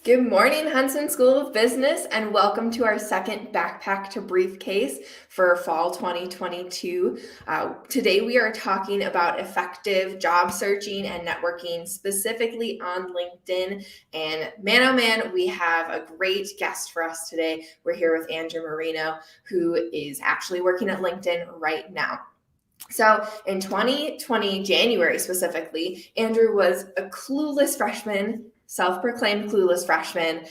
Good morning, Huntsman School of Business, and welcome to our second Backpack to Briefcase for fall 2022. Today, we are talking about effective job searching and networking, specifically on LinkedIn. And man, oh man, we have a great guest for us today. We're here with Andrew Marino, who is actually working at LinkedIn right now. So in 2020, January specifically, Andrew was a clueless freshman, self-proclaimed clueless freshman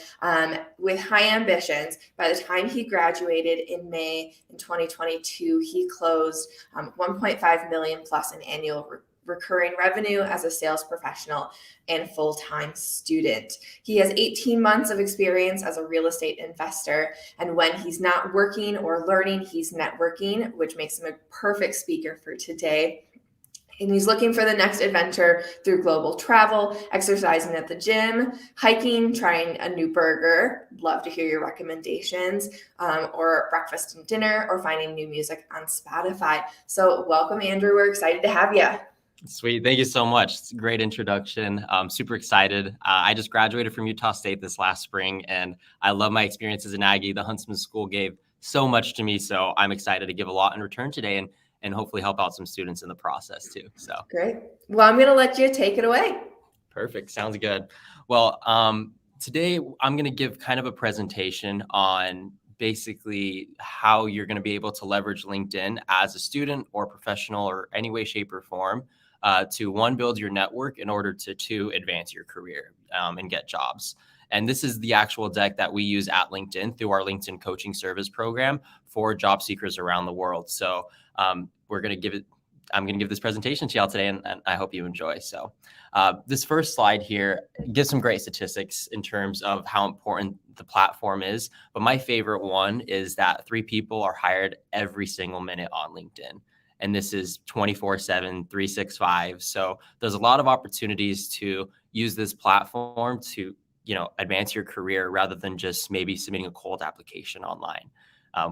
with high ambitions. By the time he graduated in May in 2022, he closed 1.5 million plus in annual recurring revenue as a sales professional and full-time student. He has 18 months of experience as a real estate investor, and when he's not working or learning, he's networking, which makes him a perfect speaker for today. And he's looking for the next adventure through global travel, exercising at the gym, hiking, trying a new burger. Love to hear your recommendations, or breakfast and dinner, or finding new music on Spotify. So welcome, Andrew. We're excited to have you. Sweet. Thank you so much. It's a great introduction. I'm super excited. I just graduated from Utah State this last spring, and I love my experience as an Aggie. The Huntsman School gave so much to me, so I'm excited to give a lot in return today and hopefully help out some students in the process too. So Great. Well, I'm going to let you take it away. Perfect. Sounds good. Well, today I'm going to give kind of a presentation on basically how you're going to be able to leverage LinkedIn as a student or professional or any way, shape, or form to one, build your network in order to two, advance your career and get jobs. And this is the actual deck that we use at LinkedIn through our LinkedIn coaching service program for job seekers around the world. So I'm going to give this presentation to y'all today, and I hope you enjoy. So this first slide here gives some great statistics in terms of how important the platform is. But my favorite one is that 3 people are hired every single minute on LinkedIn. And this is 24/7, 365. So there's a lot of opportunities to use this platform to, advance your career rather than just maybe submitting a cold application online,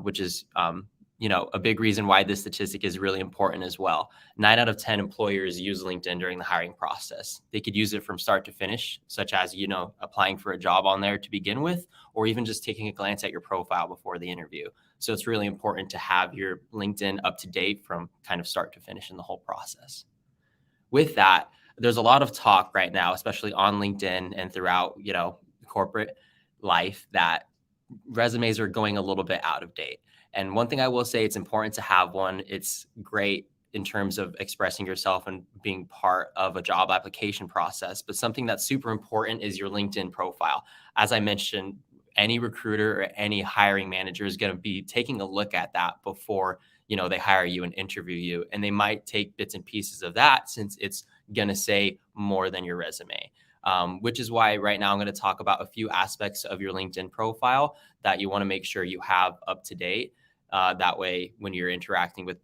which is, a big reason why this statistic is really important as well. 9 out of 10 employers use LinkedIn during the hiring process. They could use it from start to finish, such as, applying for a job on there to begin with, or even just taking a glance at your profile before the interview. So it's really important to have your LinkedIn up to date from kind of start to finish in the whole process. With that, there's a lot of talk right now, especially on LinkedIn and throughout, corporate life, that resumes are going a little bit out of date. And one thing I will say, it's important to have one. It's great in terms of expressing yourself and being part of a job application process. But something that's super important is your LinkedIn profile. As I mentioned, any recruiter or any hiring manager is going to be taking a look at that before, they hire you and interview you. And they might take bits and pieces of that since it's going to say more than your resume. Which is why right now I'm going to talk about a few aspects of your LinkedIn profile that you want to make sure you have up to date. That way, when you're interacting with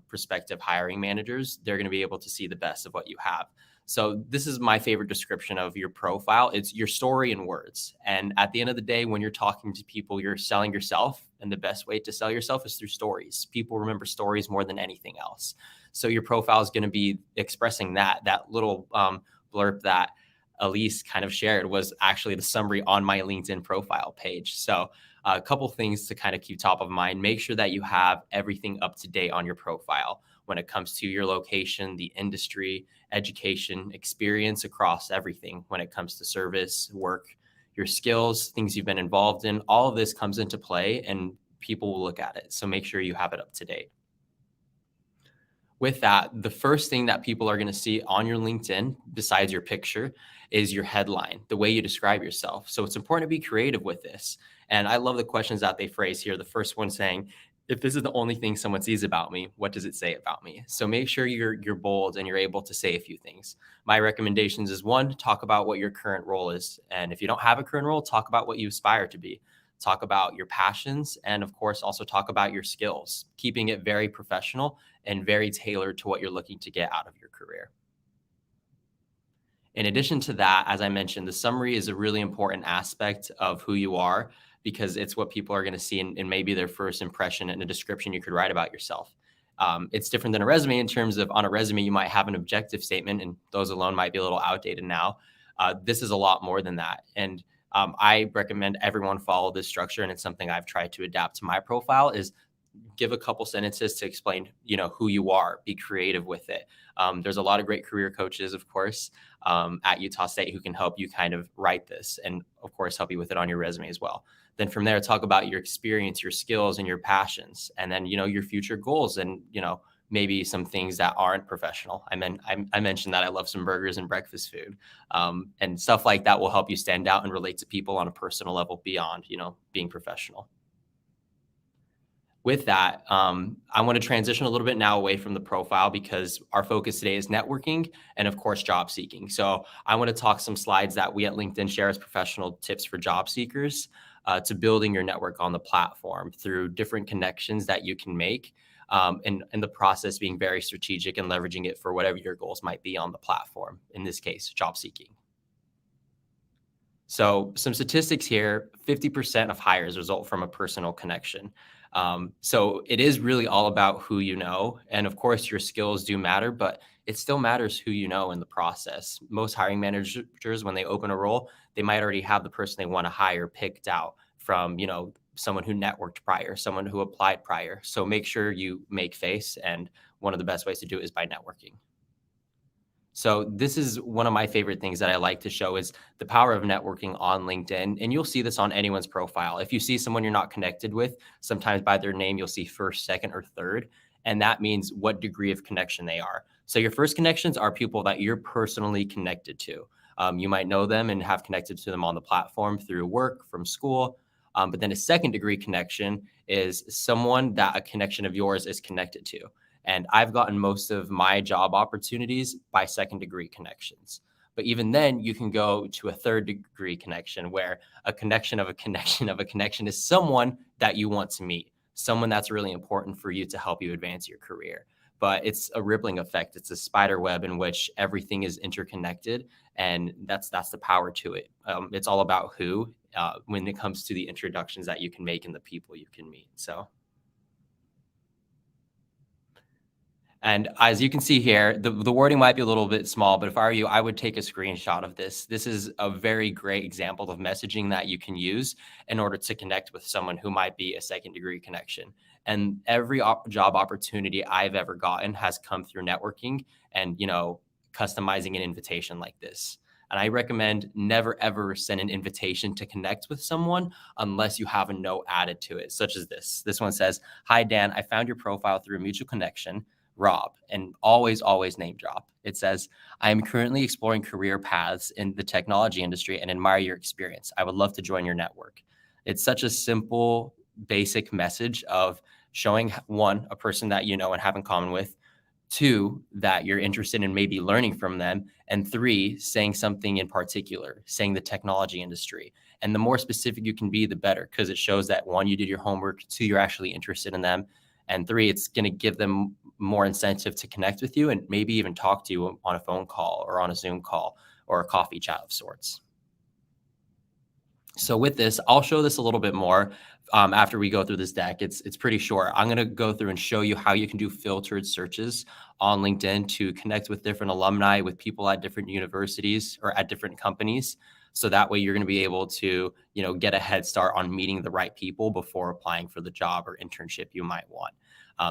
prospective hiring managers, they're going to be able to see the best of what you have. So this is my favorite description of your profile. It's your story in words. And at the end of the day, when you're talking to people, you're selling yourself. And the best way to sell yourself is through stories. People remember stories more than anything else. So your profile is going to be expressing that little blurb that Elise kind of shared was actually the summary on my LinkedIn profile page. So a couple things to kind of keep top of mind. Make sure that you have everything up to date on your profile when it comes to your location, the industry, education, experience across everything when it comes to service, work, your skills, things you've been involved in. All of this comes into play and people will look at it. So make sure you have it up to date. With that, the first thing that people are going to see on your LinkedIn, besides your picture, is your headline, the way you describe yourself. So it's important to be creative with this. And I love the questions that they phrase here. The first one saying, if this is the only thing someone sees about me, what does it say about me? So make sure you're bold and you're able to say a few things. My recommendations is 1, talk about what your current role is. And if you don't have a current role, talk about what you aspire to be. Talk about your passions, and of course, also talk about your skills, keeping it very professional and very tailored to what you're looking to get out of your career. In addition to that, as I mentioned, the summary is a really important aspect of who you are because it's what people are going to see in maybe their first impression and a description you could write about yourself. It's different than a resume in terms of on a resume, you might have an objective statement, and those alone might be a little outdated now. This is a lot more than that. And I recommend everyone follow this structure, and it's something I've tried to adapt to my profile. Is give a couple sentences to explain, who you are. Be creative with it. There's a lot of great career coaches, of course, at Utah State who can help you kind of write this, and of course help you with it on your resume as well. Then from there, talk about your experience, your skills, and your passions, and then your future goals, and maybe some things that aren't professional. I mentioned that I love some burgers and breakfast food, and stuff like that will help you stand out and relate to people on a personal level beyond being professional. With that, I want to transition a little bit now away from the profile, because our focus today is networking and, of course, job seeking. So I want to talk some slides that we at LinkedIn share as professional tips for job seekers to building your network on the platform through different connections that you can make, and the process being very strategic and leveraging it for whatever your goals might be on the platform, in this case, job seeking. So some statistics here: 50% of hires result from a personal connection. So it is really all about who you know. And of course, your skills do matter, but it still matters who you know in the process. Most hiring managers, when they open a role, they might already have the person they want to hire picked out from, someone who networked prior, someone who applied prior. So make sure you make face. And one of the best ways to do it is by networking. So this is one of my favorite things that I like to show, is the power of networking on LinkedIn. And you'll see this on anyone's profile. If you see someone you're not connected with, sometimes by their name, you'll see first, second, or third. And that means what degree of connection they are. So your first connections are people that you're personally connected to. You might know them and have connected to them on the platform through work, from school. But then a second degree connection is someone that a connection of yours is connected to. And I've gotten most of my job opportunities by second degree connections. But even then, you can go to a third degree connection, where a connection of a connection of a connection is someone that you want to meet, someone that's really important for you to help you advance your career. But it's a rippling effect. It's a spider web in which everything is interconnected. And that's the power to it. It's all about who, when it comes to the introductions that you can make and the people you can meet. And as you can see here, the wording might be a little bit small, but if I were you, I would take a screenshot of this. This is a very great example of messaging that you can use in order to connect with someone who might be a second degree connection. And every job opportunity I've ever gotten has come through networking and, customizing an invitation like this. And I recommend never, ever send an invitation to connect with someone unless you have a note added to it, such as this. This one says, "Hi, Dan, I found your profile through a mutual connection, Rob," and always, always name drop. It says, "I am currently exploring career paths in the technology industry and admire your experience. I would love to join your network." It's such a simple, basic message of showing, one, a person that you know and have in common with, two, that you're interested in maybe learning from them, and three, saying something in particular, saying the technology industry. And the more specific you can be, the better, because it shows that, one, you did your homework, two, you're actually interested in them, and three, it's going to give them more incentive to connect with you and maybe even talk to you on a phone call or on a Zoom call or a coffee chat of sorts. So with this, I'll show this a little bit more after we go through this deck. It's pretty short. I'm going to go through and show you how you can do filtered searches on LinkedIn to connect with different alumni, with people at different universities or at different companies. So that way you're going to be able to, get a head start on meeting the right people before applying for the job or internship you might want.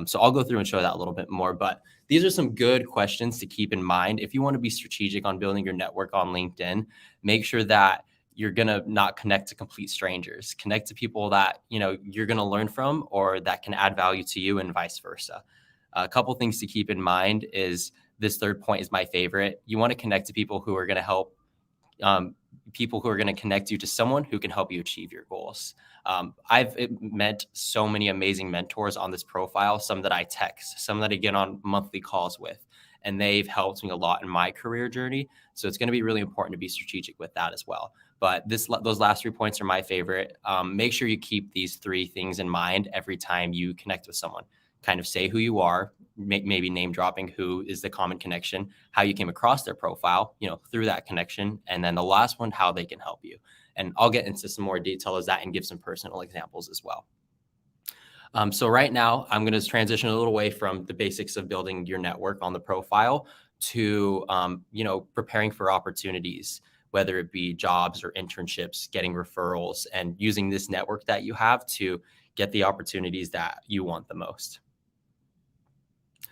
So I'll go through and show that a little bit more, but these are some good questions to keep in mind. If you want to be strategic on building your network on LinkedIn, make sure that you're going to not connect to complete strangers. Connect to people that, you're going to learn from or that can add value to you, and vice versa. A couple things to keep in mind is this third point is my favorite. You want to connect to people who are going to help, people who are going to connect you to someone who can help you achieve your goals. I've met so many amazing mentors on this profile, some that I text, some that I get on monthly calls with, and they've helped me a lot in my career journey. So it's going to be really important to be strategic with that as well. But those last 3 points are my favorite. Make sure you keep these 3 things in mind every time you connect with someone. Kind of say who you are, maybe name dropping who is the common connection, how you came across their profile, through that connection. And then the last one, how they can help you. And I'll get into some more detail as that and give some personal examples as well. So right now, I'm going to transition a little away from the basics of building your network on the profile to, preparing for opportunities. whether it be jobs or internships, getting referrals, and using this network that you have to get the opportunities that you want the most.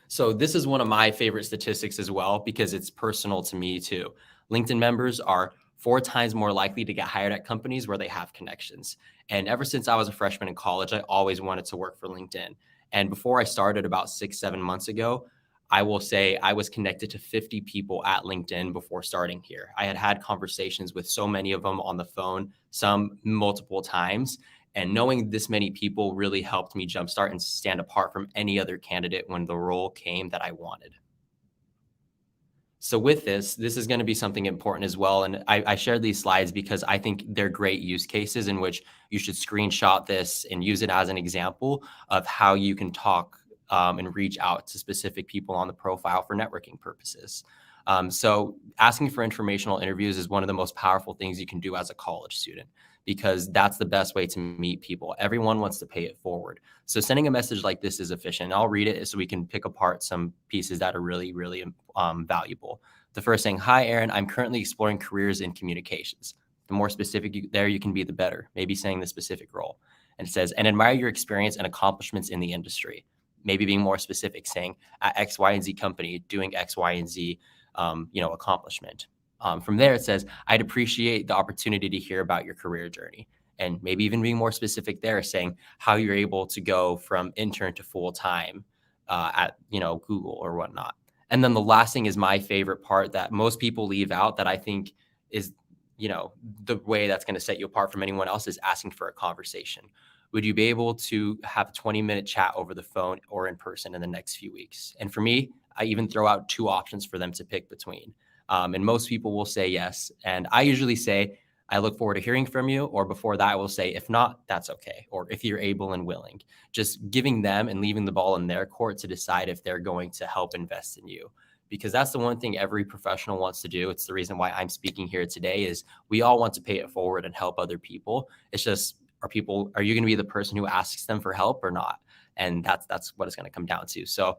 So this is one of my favorite statistics as well, because it's personal to me too. LinkedIn members are 4 times more likely to get hired at companies where they have connections. And ever since I was a freshman in college, I always wanted to work for LinkedIn. And before I started about 6, 7 months ago, I will say I was connected to 50 people at LinkedIn before starting here. I had conversations with so many of them on the phone, some multiple times. And knowing this many people really helped me jumpstart and stand apart from any other candidate when the role came that I wanted. So with this is going to be something important as well. And I shared these slides because I think they're great use cases in which you should screenshot this and use it as an example of how you can talk and reach out to specific people on the profile for networking purposes. So asking for informational interviews is one of the most powerful things you can do as a college student, because that's the best way to meet people. Everyone wants to pay it forward. So sending a message like this is efficient. I'll read it so we can pick apart some pieces that are really, really valuable. The first saying, "Hi, Aaron, I'm currently exploring careers in communications." The more specific you can be, the better. Maybe saying the specific role. And it says, "And admire your experience and accomplishments in the industry." Maybe being more specific, saying, "At X, Y, and Z company, doing X, Y, and Z, accomplishment." From there, it says, "I'd appreciate the opportunity to hear about your career journey." And maybe even being more specific there, saying how you're able to go from intern to full time at Google or whatnot. And then the last thing is my favorite part that most people leave out, that I think is the way that's going to set you apart from anyone else, is asking for a conversation. Would you be able to have a 20-minute chat over the phone or in person in the next few weeks? And for me, I even throw out 2 options for them to pick between. And most people will say yes. And I usually say, "I look forward to hearing from you." Or before that, I will say, "If not, that's okay." Or "If you're able and willing." Just giving them and leaving the ball in their court to decide if they're going to help invest in you. Because that's the one thing every professional wants to do. It's the reason why I'm speaking here today, is we all want to pay it forward and help other people. It's just, are you going to be the person who asks them for help or not? And that's what it's going to come down to. So,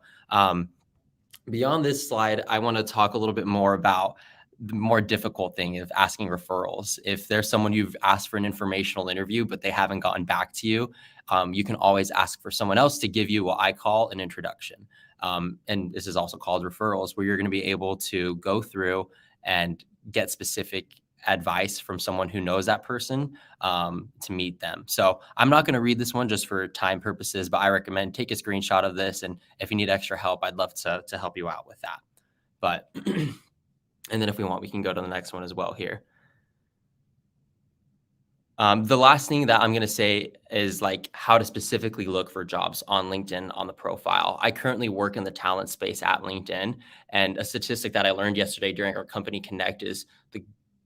beyond this slide, I want to talk a little bit more about the more difficult thing of asking referrals. If there's someone you've asked for an informational interview, but they haven't gotten back to you, you can always ask for someone else to give you what I call an introduction. And this is also called referrals, where you're going to be able to go through and get specific advice from someone who knows that person to meet them. So I'm not going to read this one just for time purposes, but I recommend take a screenshot of this. And if you need extra help, I'd love to help you out with that. But, and then if we want, we can go to the next one as well here. The last thing that I'm going to say is like how to specifically look for jobs on LinkedIn on the profile. I currently work in the talent space at LinkedIn, and a statistic that I learned yesterday during our company connect is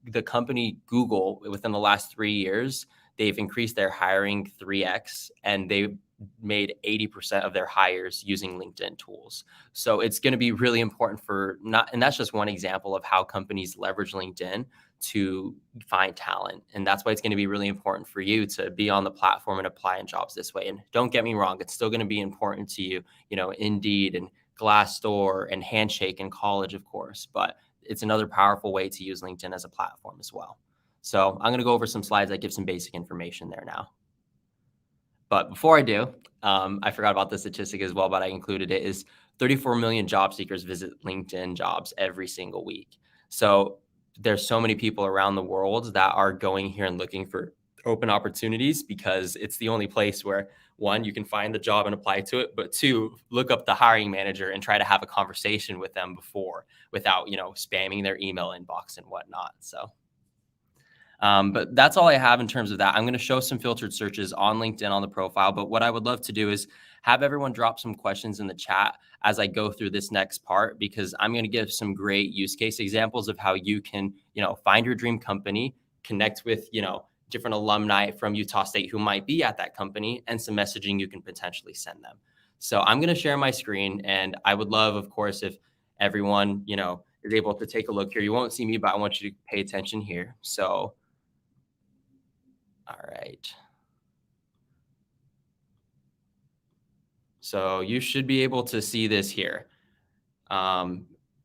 the company Google, within the last 3 years, they've increased their hiring 3x, and they made 80% of their hires using LinkedIn tools. So it's going to be really important and that's just one example of how companies leverage LinkedIn to find talent. And that's why it's going to be really important for you to be on the platform and apply in jobs this way. And don't get me wrong, it's still going to be important to you, Indeed and Glassdoor and Handshake in college, of course, but it's another powerful way to use LinkedIn as a platform as well. So I'm going to go over some slides that give some basic information there now. But before I do, I forgot about the statistic as well, but I included it, is 34 million job seekers visit LinkedIn jobs every single week. So there's so many people around the world that are going here and looking for open opportunities, because it's the only place where, one, you can find the job and apply to it, but two, look up the hiring manager and try to have a conversation with them before, without, spamming their email inbox and whatnot. So but that's all I have in terms of that. I'm going to show some filtered searches on LinkedIn on the profile. But what I would love to do is have everyone drop some questions in the chat as I go through this next part, because I'm going to give some great use case examples of how you can, find your dream company, connect with, different alumni from Utah State who might be at that company, and some messaging you can potentially send them. So I'm going to share my screen, and I would love, of course, if everyone, is able to take a look here. You won't see me, but I want you to pay attention here. So all right. So you should be able to see this here.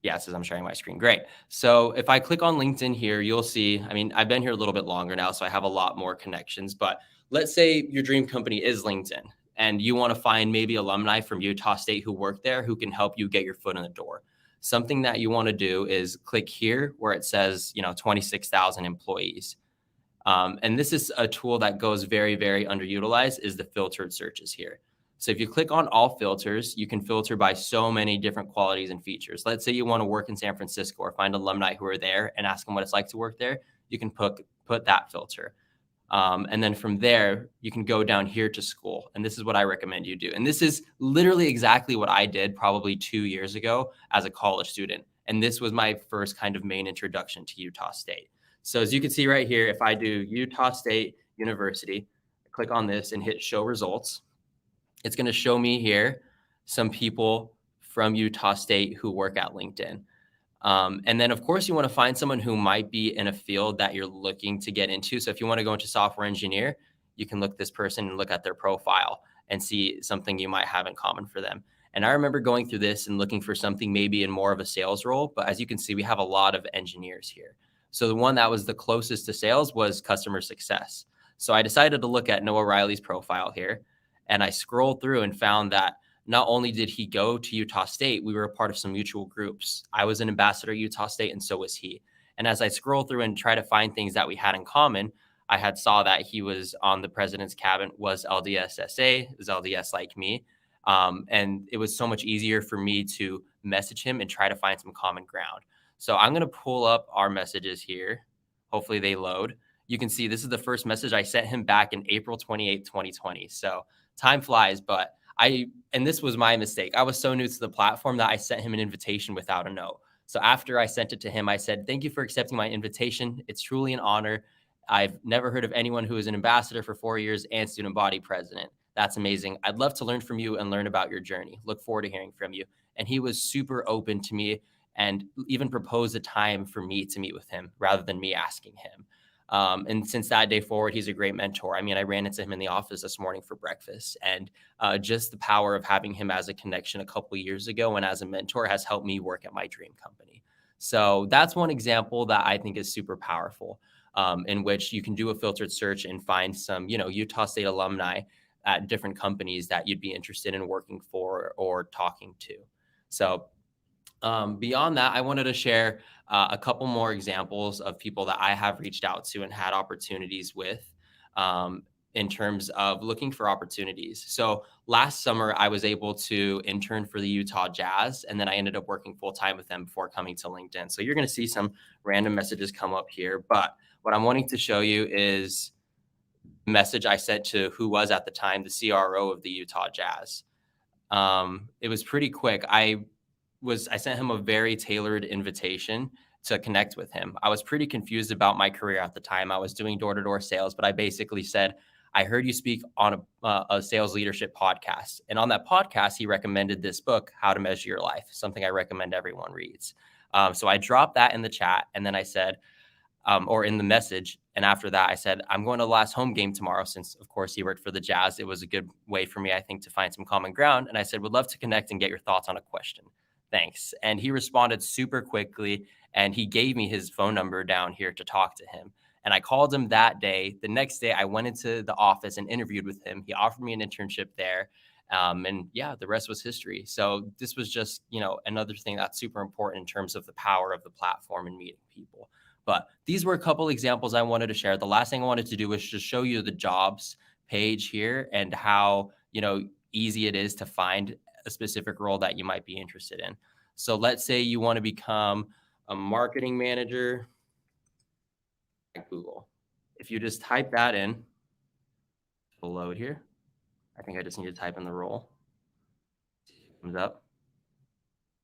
Yeah, it says I'm sharing my screen. Great. So if I click on LinkedIn here, you'll see, I mean, I've been here a little bit longer now, so I have a lot more connections. But let's say your dream company is LinkedIn and you want to find maybe alumni from Utah State who work there who can help you get your foot in the door. Something that you want to do is click here where it says, 26,000 employees. And this is a tool that goes very, very underutilized is the filtered searches here. So if you click on all filters, you can filter by so many different qualities and features. Let's say you want to work in San Francisco or find alumni who are there and ask them what it's like to work there. You can put that filter. And then from there, you can go down here to school. And this is what I recommend you do. And this is literally exactly what I did probably 2 years ago as a college student. And this was my first kind of main introduction to Utah State. So as you can see right here, if I do Utah State University, click on this and hit show results, it's going to show me here some people from Utah State who work at LinkedIn. And then, of course, you want to find someone who might be in a field that you're looking to get into. So if you want to go into software engineer, you can look this person and look at their profile and see something you might have in common for them. And I remember going through this and looking for something maybe in more of a sales role. But as you can see, we have a lot of engineers here. So the one that was the closest to sales was customer success. So I decided to look at Noah Riley's profile here. And I scrolled through and found that not only did he go to Utah State, we were a part of some mutual groups. I was an ambassador at Utah State, and so was he. And as I scroll through and try to find things that we had in common, I had saw that he was on the president's cabinet, was LDSSA, is LDS like me. And it was so much easier for me to message him and try to find some common ground. So I'm going to pull up our messages here. Hopefully they load. You can see this is the first message I sent him back in April 28, 2020. So time flies, but and this was my mistake. I was so new to the platform that I sent him an invitation without a note. So after I sent it to him, I said, "Thank you for accepting my invitation. It's truly an honor. I've never heard of anyone who is an ambassador for 4 years and student body president. That's amazing. I'd love to learn from you and learn about your journey. Look forward to hearing from you." And he was super open to me and even proposed a time for me to meet with him rather than me asking him. And since that day forward, he's a great mentor. I mean, I ran into him in the office this morning for breakfast, and just the power of having him as a connection a couple of years ago and as a mentor has helped me work at my dream company. So that's one example that I think is super powerful, in which you can do a filtered search and find some, Utah State alumni at different companies that you'd be interested in working for or talking to. So beyond that, I wanted to share a couple more examples of people that I have reached out to and had opportunities with in terms of looking for opportunities. So last summer, I was able to intern for the Utah Jazz, and then I ended up working full time with them before coming to LinkedIn. So you're going to see some random messages come up here. But what I'm wanting to show you is the message I sent to who was at the time the CRO of the Utah Jazz. It was pretty quick. I sent him a very tailored invitation to connect with him. I was pretty confused about my career at the time. I was doing door-to-door sales, but I basically said, "I heard you speak on a sales leadership podcast." And on that podcast, he recommended this book, How to Measure Your Life, something I recommend everyone reads. So I dropped that in the chat, and then I said, or in the message. And after that, I said, "I'm going to the last home game tomorrow." Since, of course, he worked for the Jazz, it was a good way for me, I think, to find some common ground. And I said, "Would love to connect and get your thoughts on a question. Thanks." And he responded super quickly, and he gave me his phone number down here to talk to him. And I called him that day. The next day, I went into the office and interviewed with him. He offered me an internship there. And yeah, the rest was history. So this was just, another thing that's super important in terms of the power of the platform and meeting people. But these were a couple examples I wanted to share. The last thing I wanted to do was just show you the jobs page here and how, easy it is to find a specific role that you might be interested in. So let's say you want to become a marketing manager at Google. If you just type that in, it'll load here. I think I just need to type in the role. It comes up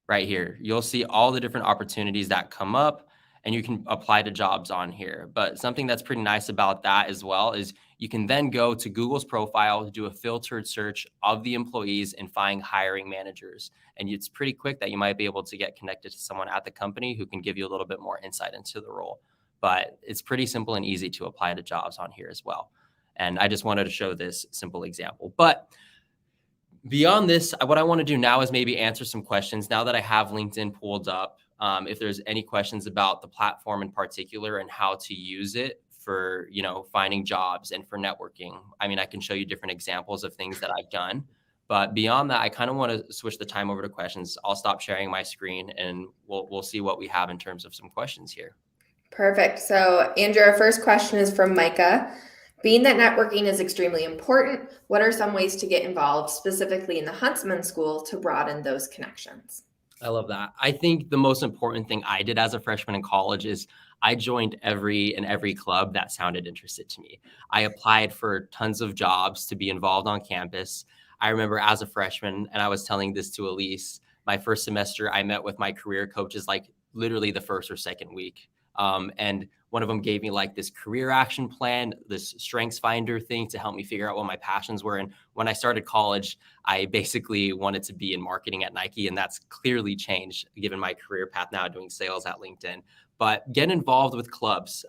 right here. You'll see all the different opportunities that come up, and you can apply to jobs on here. But something that's pretty nice about that as well is you can then go to Google's profile, do a filtered search of the employees and find hiring managers. And it's pretty quick that you might be able to get connected to someone at the company who can give you a little bit more insight into the role. But it's pretty simple and easy to apply to jobs on here as well. And I just wanted to show this simple example. But beyond this, what I want to do now is maybe answer some questions now that I have LinkedIn pulled up. if there's any questions about the platform in particular and how to use it for, finding jobs and for networking. I mean, I can show you different examples of things that I've done. But beyond that, I kind of want to switch the time over to questions. I'll stop sharing my screen and we'll see what we have in terms of some questions here. Perfect. So, Andrew, our first question is from Micah. Being that networking is extremely important, what are some ways to get involved, specifically in the Huntsman School, to broaden those connections? I love that. I think the most important thing I did as a freshman in college is I joined every club that sounded interested to me. I applied for tons of jobs to be involved on campus. I remember as a freshman, and I was telling this to Elise, my first semester, I met with my career coaches like literally the first or second week. And one of them gave me like this career action plan, this strengths finder thing to help me figure out what my passions were. And when I started college, I basically wanted to be in marketing at Nike, and that's clearly changed given my career path now doing sales at LinkedIn. But get involved with clubs.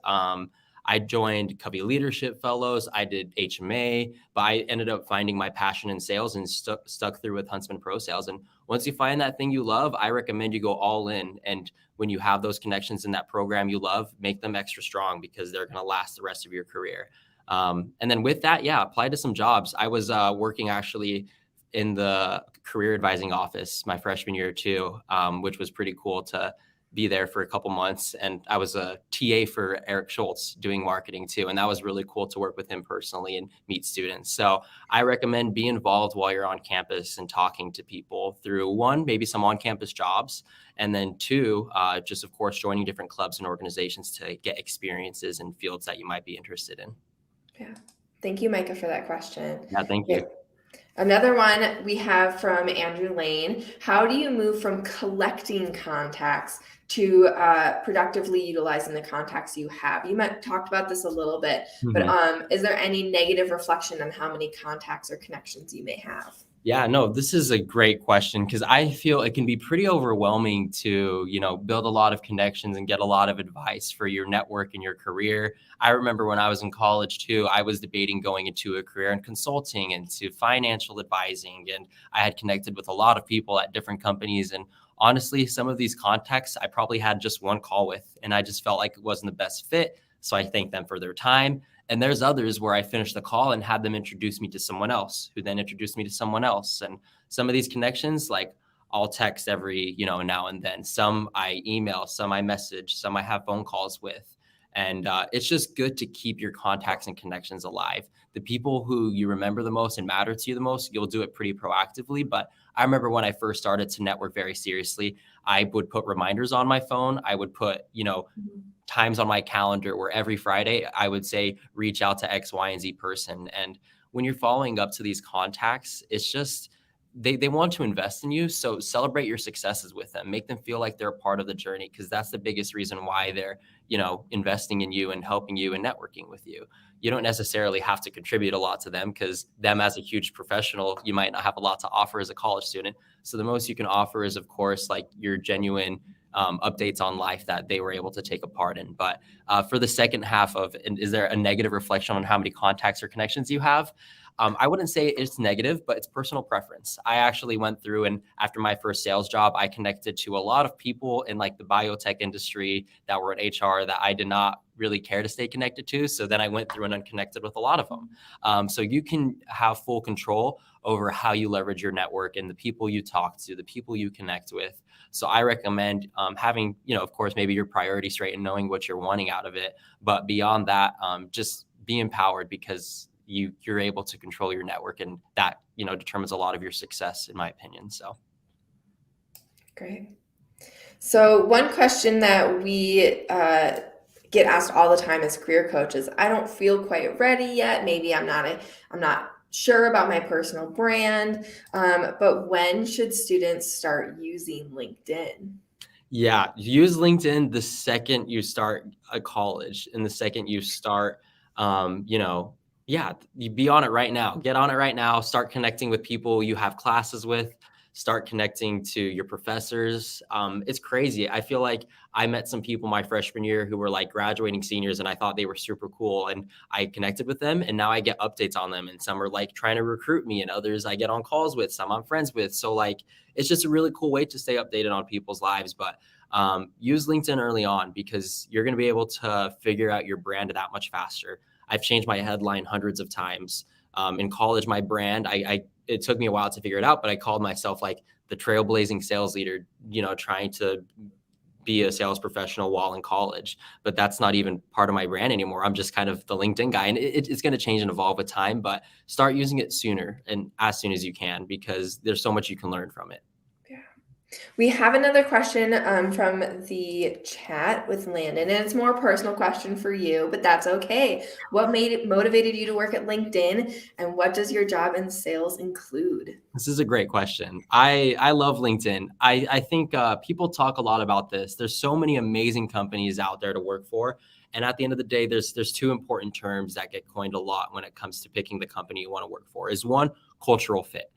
I joined Covey Leadership Fellows. I did HMA, but I ended up finding my passion in sales and stuck through with Huntsman Pro Sales. And once you find that thing you love, I recommend you go all in. And when you have those connections in that program you love, make them extra strong because they're going to last the rest of your career. And then with that, apply to some jobs. I was working actually in the career advising office my freshman year too, which was pretty cool to be there for a couple months. And I was a TA for Eric Schultz doing marketing too. And that was really cool to work with him personally and meet students. So I recommend be involved while you're on campus and talking to people through one, maybe some on-campus jobs. And then two, just of course, joining different clubs and organizations to get experiences in fields that you might be interested in. Yeah. Thank you, Micah, for that question. Yeah, thank you. Another one we have from Andrew Lane. How do you move from collecting contacts to productively utilizing the contacts you have? You talked about this a little bit, but is there any negative reflection on how many contacts or connections you may have? Yeah, no, this is a great question because I feel it can be pretty overwhelming to, build a lot of connections and get a lot of advice for your network and your career. I remember when I was in college too, I was debating going into a career in consulting and to financial advising. And I had connected with a lot of people at different companies. And honestly, some of these contacts I probably had just one call with, and I just felt like it wasn't the best fit. So I thanked them for their time. And there's others where I finished the call and had them introduce me to someone else who then introduced me to someone else. And some of these connections, like I'll text every, now and then. Some I email, some I message, some I have phone calls with. And it's just good to keep your contacts and connections alive. The people who you remember the most and matter to you the most, you'll do it pretty proactively. But I remember when I first started to network very seriously, I would put reminders on my phone. I would put, times on my calendar where every Friday I would say, reach out to X, Y, and Z person. And when you're following up to these contacts, it's just, they want to invest in you. So celebrate your successes with them, make them feel like they're a part of the journey. Cause that's the biggest reason why they're, investing in you and helping you and networking with you. You don't necessarily have to contribute a lot to them because them as a huge professional, you might not have a lot to offer as a college student. So the most you can offer is of course, like your genuine updates on life that they were able to take a part in. But for the second half of, is there a negative reflection on how many contacts or connections you have? I wouldn't say it's negative, but it's personal preference. I actually went through and after my first sales job, I connected to a lot of people in like the biotech industry that were in HR that I did not really care to stay connected to. So then I went through and unconnected with a lot of them. So you can have full control over how you leverage your network and the people you talk to, the people you connect with. So I recommend having, of course, maybe your priorities straight and knowing what you're wanting out of it. But beyond that, just be empowered because you're able to control your network, and that, determines a lot of your success, in my opinion. So. Great. So one question that we get asked all the time as career coaches, I don't feel quite ready yet. Maybe I'm not sure about my personal brand, but when should students start using LinkedIn? Yeah, use LinkedIn the second you start a college and the second you start, you be on it right now. Get on it right now. Start connecting with people you have classes with. Start connecting to your professors. It's crazy. I feel like I met some people my freshman year who were like graduating seniors and I thought they were super cool and I connected with them and now I get updates on them and some are like trying to recruit me and others I get on calls with, some I'm friends with. So like, it's just a really cool way to stay updated on people's lives. But use LinkedIn early on because you're going to be able to figure out your brand that much faster. I've changed my headline hundreds of times. In college, my brand, it took me a while to figure it out, but I called myself like the trailblazing sales leader, trying to be a sales professional while in college, but that's not even part of my brand anymore. I'm just kind of the LinkedIn guy, and it's going to change and evolve with time, but start using it sooner and as soon as you can, because there's so much you can learn from it. Yeah. We have another question from the chat with Landon, and it's more a personal question for you, but that's okay. What motivated you to work at LinkedIn, and what does your job in sales include? This is a great question. I love LinkedIn. I think people talk a lot about this. There's so many amazing companies out there to work for. And at the end of the day, there's two important terms that get coined a lot when it comes to picking the company you want to work for. Is one, cultural fit.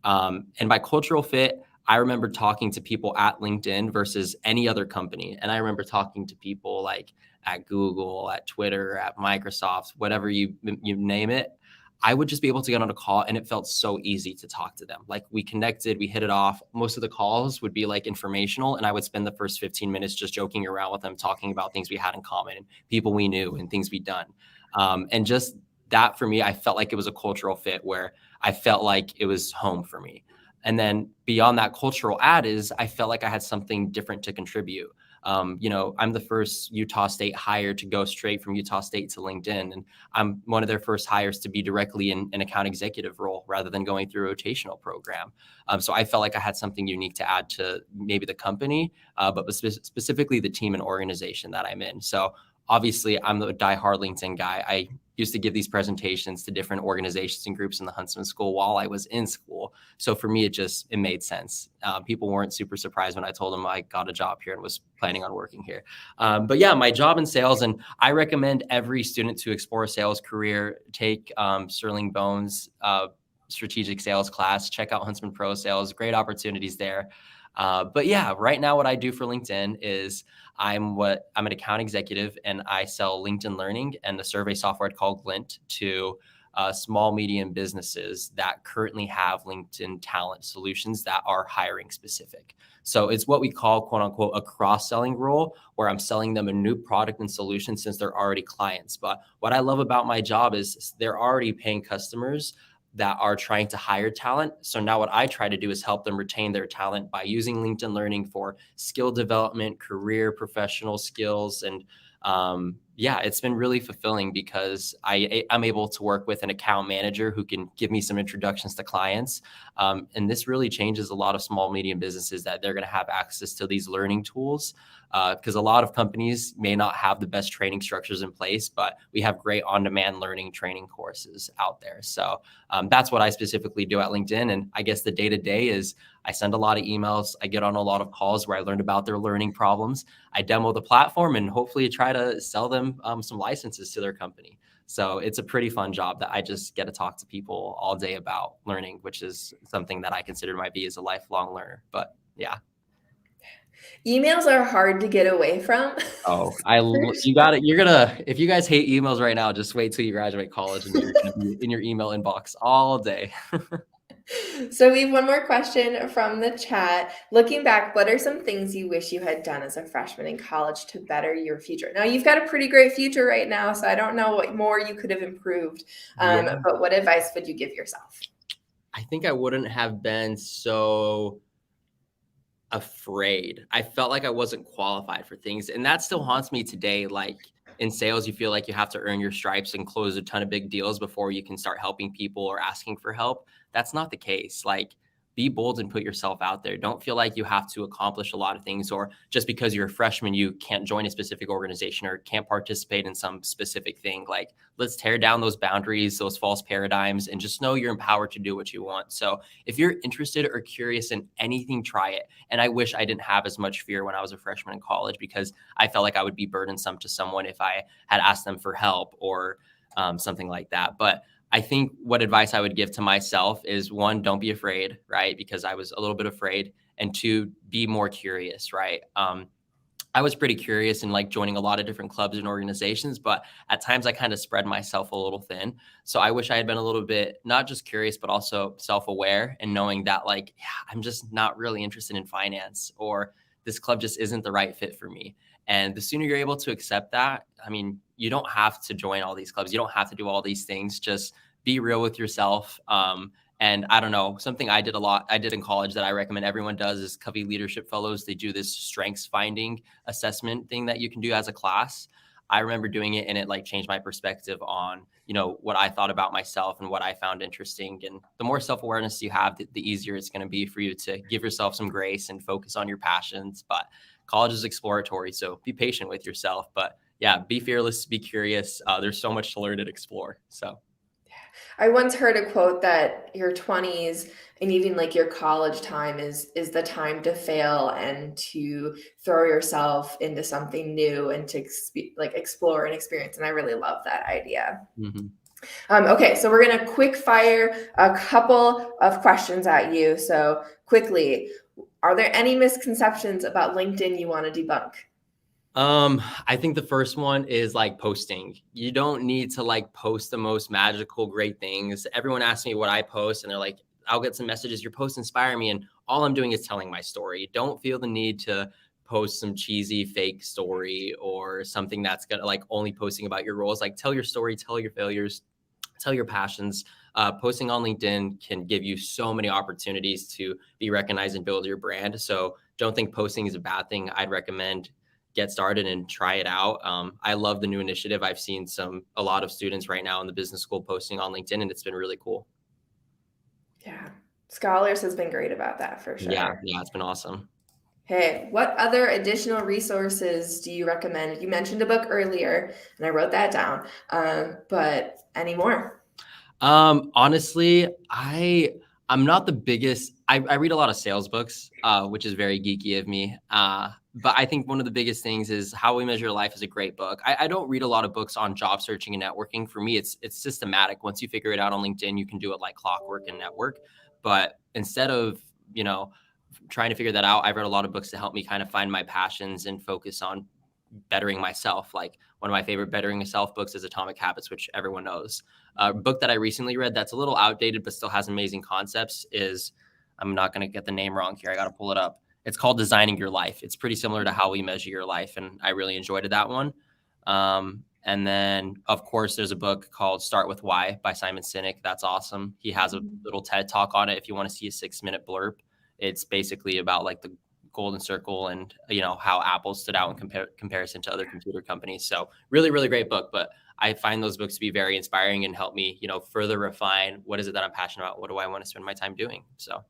And by cultural fit, I remember talking to people at LinkedIn versus any other company. And I remember talking to people like at Google, at Twitter, at Microsoft, whatever you name it. I would just be able to get on a call and it felt so easy to talk to them. Like we connected, we hit it off. Most of the calls would be like informational, and I would spend the first 15 minutes just joking around with them, talking about things we had in common and people we knew and things we'd done. And just that for me, I felt like it was a cultural fit where I felt like it was home for me. And then beyond that cultural add is I felt like I had something different to contribute. I'm the first Utah State hire to go straight from Utah State to LinkedIn. And I'm one of their first hires to be directly in an account executive role rather than going through a rotational program. So I felt like I had something unique to add to maybe the company, but specifically the team and organization that I'm in. So obviously, I'm the diehard LinkedIn guy. I used to give these presentations to different organizations and groups in the Huntsman school while I was in school. So for me, it made sense. People weren't super surprised when I told them I got a job here and was planning on working here. But yeah, my job in sales, and I recommend every student to explore a sales career, take Sterling Bones' strategic sales class, check out Huntsman Pro Sales, great opportunities there. But yeah, right now what I do for LinkedIn is I'm an account executive, and I sell LinkedIn Learning and the survey software called Glint to small, medium businesses that currently have LinkedIn talent solutions that are hiring specific. So it's what we call, quote unquote, a cross-selling role, where I'm selling them a new product and solution since they're already clients. But what I love about my job is they're already paying customers that are trying to hire talent. So now what I try to do is help them retain their talent by using LinkedIn Learning for skill development, career, professional skills. And yeah, it's been really fulfilling because I'm able to work with an account manager who can give me some introductions to clients. And this really changes a lot of small, medium businesses that they're going to have access to these learning tools. Because a lot of companies may not have the best training structures in place, but we have great on-demand learning training courses out there. So that's what I specifically do at LinkedIn. And I guess the day-to-day is I send a lot of emails. I get on a lot of calls where I learned about their learning problems. I demo the platform and hopefully try to sell them some licenses to their company. So it's a pretty fun job that I just get to talk to people all day about learning, which is something that I consider my be as a lifelong learner. But yeah. Emails are hard to get away from. Oh, you got it. If you guys hate emails right now, just wait till you graduate college and you're going to be in your email inbox all day. So we have one more question from the chat. Looking back, what are some things you wish you had done as a freshman in college to better your future? Now, you've got a pretty great future right now, so I don't know what more you could have improved. Yeah. But what advice would you give yourself? I think I wouldn't have been so afraid. I felt like I wasn't qualified for things. And that still haunts me today. Like in sales, you feel like you have to earn your stripes and close a ton of big deals before you can start helping people or asking for help. That's not the case. Like, be bold and put yourself out there. Don't feel like you have to accomplish a lot of things, or just because you're a freshman, you can't join a specific organization or can't participate in some specific thing. Like, let's tear down those boundaries, those false paradigms, and just know you're empowered to do what you want. So if you're interested or curious in anything, try it. And I wish I didn't have as much fear when I was a freshman in college, because I felt like I would be burdensome to someone if I had asked them for help or something like that. But I think what advice I would give to myself is, one, don't be afraid, right? Because I was a little bit afraid. And two, be more curious, right? I was pretty curious and like joining a lot of different clubs and organizations, but at times I kind of spread myself a little thin. So I wish I had been a little bit, not just curious, but also self-aware, and knowing that like, yeah, I'm just not really interested in finance, or this club just isn't the right fit for me. And the sooner you're able to accept that, I mean, you don't have to join all these clubs. You don't have to do all these things. Just be real with yourself. And I don't know, something I did in college that I recommend everyone does is Covey Leadership Fellows. They do this strengths finding assessment thing that you can do as a class. I remember doing it, and it like changed my perspective on, what I thought about myself and what I found interesting. And the more self-awareness you have, the easier it's going to be for you to give yourself some grace and focus on your passions. But college is exploratory, so be patient with yourself. But yeah, be fearless, be curious. There's so much to learn and explore. So I once heard a quote that your 20s and even like your college time is the time to fail and to throw yourself into something new and to like explore and experience. And I really love that idea. Okay, so we're going to quick fire a couple of questions at you. So quickly, are there any misconceptions about LinkedIn you want to debunk? I think the first one is like posting. You don't need to like post the most magical, great things. Everyone asks me what I post, and they're like, I'll get some messages, your posts inspire me. And all I'm doing is telling my story. Don't feel the need to post some cheesy fake story or something that's gonna like only posting about your roles. Like tell your story, tell your failures, tell your passions. Posting on LinkedIn can give you so many opportunities to be recognized and build your brand. So don't think posting is a bad thing. I'd recommend get started and try it out. I love the new initiative. I've seen a lot of students right now in the business school posting on LinkedIn, and it's been really cool. Yeah. Scholars has been great about that for sure. Yeah, it's been awesome. Hey, what other additional resources do you recommend? You mentioned a book earlier, and I wrote that down. But any more? Honestly, I'm not the biggest. I read a lot of sales books, which is very geeky of me. But I think one of the biggest things is How We Measure Life is a great book. I don't read a lot of books on job searching and networking. For me, it's systematic. Once you figure it out on LinkedIn, you can do it like clockwork and network. But instead of, trying to figure that out, I've read a lot of books to help me kind of find my passions and focus on bettering myself. Like one of my favorite bettering yourself books is Atomic Habits, which everyone knows. A book that I recently read that's a little outdated but still has amazing concepts is, I'm not going to get the name wrong here, I got to pull it up. It's called Designing Your Life. It's pretty similar to How We Measure Your Life, and I really enjoyed that one. And then, of course, there's a book called Start With Why by Simon Sinek. That's awesome. He has a little TED Talk on it if you want to see a 6-minute blurb. It's basically about like the golden circle and how Apple stood out in comparison to other computer companies. So really, really great book. But I find those books to be very inspiring and help me, further refine what is it that I'm passionate about? What do I want to spend my time doing? So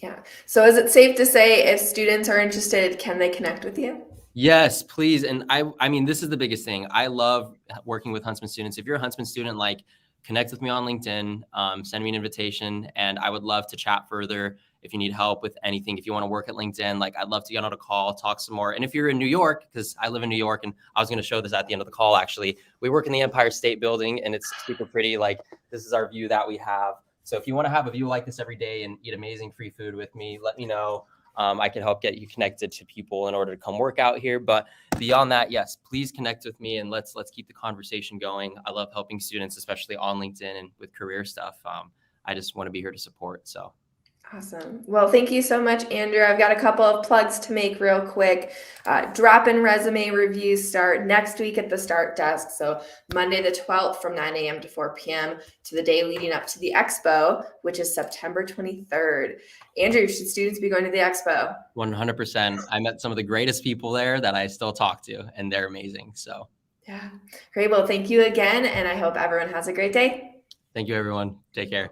Yeah. So is it safe to say if students are interested, can they connect with you? yes, please. And I mean, this is the biggest thing. I love working with Huntsman students. If you're a Huntsman student, like connect with me on LinkedIn, send me an invitation, and I would love to chat further. If you need help with anything, if you want to work at LinkedIn, like I'd love to get on a call, talk some more. And if you're in New York, because I live in New York, and I was going to show this at the end of the call, actually, we work in the Empire State Building, and it's super pretty. Like this is our view that we have. So if you want to have a view like this every day and eat amazing free food with me, let me know. I can help get you connected to people in order to come work out here. But beyond that, yes, please connect with me and let's keep the conversation going. I love helping students, especially on LinkedIn and with career stuff. I just want to be here to support. So. Awesome. Well, thank you so much, Andrew. I've got a couple of plugs to make real quick. Drop-in resume reviews start next week at the Start Desk. So Monday the 12th from 9 a.m. to 4 p.m. to the day leading up to the Expo, which is September 23rd. Andrew, should students be going to the Expo? 100%. I met some of the greatest people there that I still talk to, and they're amazing. So. Yeah. Great. Well, thank you again, and I hope everyone has a great day. Thank you, everyone. Take care.